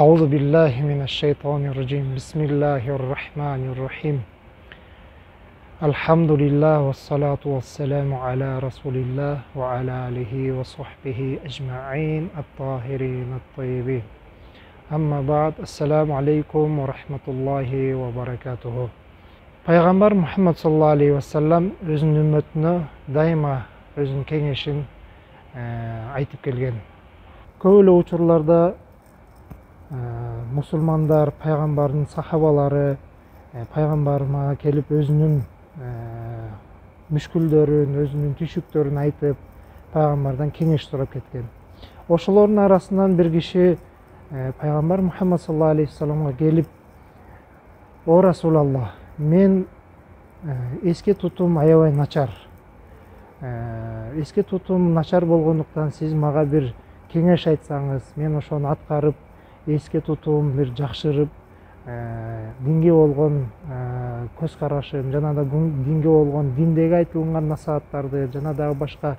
أعوذ بالله من الشيطان الرجيم بسم الله الرحمن الرحيم الحمد لله والصلاة والسلام على رسول الله وعلى آله وصحبه أجمعين الطاهرين الطيبين أما بعد السلام عليكم ورحمة الله وبركاته. Пайғамбар Мұхаммад саллаллаху алейхи вассалам өзінің үмметіне дайыма өзінің кеңешін айтып келген. Көбілі учурларда мұсылмандар, пайғамбардың сахабалары пайғамбарыма келіп өзінің мүшкілдерін, өзінің түйшіктерін айтып, пайғамбардан кеңеш сұрап кеткен. Ошолордун арасынан бір киши пайғамбар Мұхаммад саллаллаху алейхи вассаламға келіп, о Расулаллах, мен еске тутум аябай начар. Еске тутум начар болгондуктан сиз мага бир кеңеш айтсаңыз, мен ошону аткарып, еске тутум бир жакшырып, динге болгон көз карашым, жана да динге болгон диндеги айтылган насааттарды, жана да башка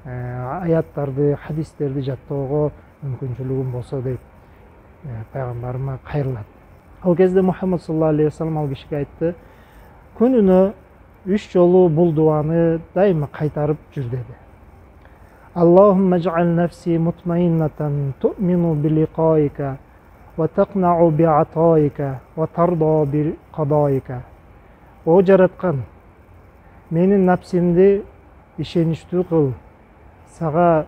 аяттарды, хадистерди жаттоого мүмкүнчүлүгүм болсо дейт пайгамбарыма кайрылат. Ал кезде Мухаммад саллаллаху алейхи вассалам ал кишиге айтты: күнүнө 3 жолу бул дуаны дайыма кайтарып жүр деди. Аллахумма жа'ал нафси мутмаиннатан ту'мину билиқаика ва тaqna'u би'атаика ва тарда биқадаика. О жараткан, менин напсимди ишеничтүү кыл, сага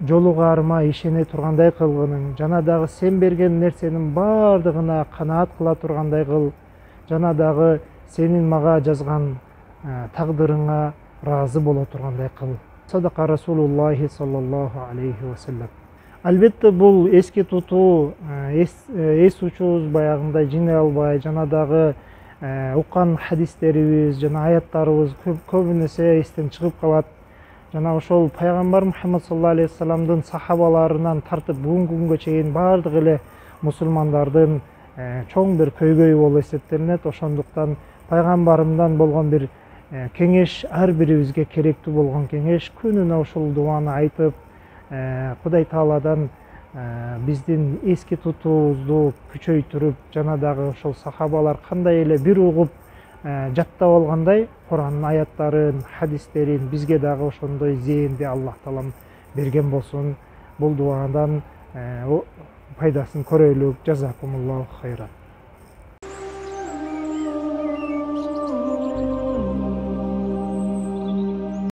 жолугарыма ишене тургандай кылгының, жана дагы сен берген нерсенин бардыгына канаат кыла тургандай кыл, жана дагы сенин мага жазган тагдырыңа разы боло тургандай кыл. Садака Расулуллахи саллаллаху алейхи вассалам. Албетте бул эске тутуу, эс учубуз баягындай жине албай, жана дагы уккан хадистерибиз жана аяттарыбыз көбүнесе эстен чыгып калат. Жана ошол пайгамбар Мухаммад саллаллаху алейхи вассаламдын сахабаларынан тартып бүгүнкү күнгө чейин бардык эле мусулмандардын чоң бир көйгөйү болуп эсептелинет. Ошондуктан пайгамбарымдан болгон бир кеңеш, ар бирибизге керектүү болгон кеңеш, күнүнө ушул дуаны айтып, Кудай Тааладан биздин эске тутуубузду күчөйтүрүп, жана дагы ошол сахабалар кандай эле бир угуп жаттап алгандай Куранын аяттарын, хадистерин бизге дагы ошондой зээнди Аллах Таалам берген болсун. Бул дуадан пайдасын көрөлүк. Жазакумуллаху хайран.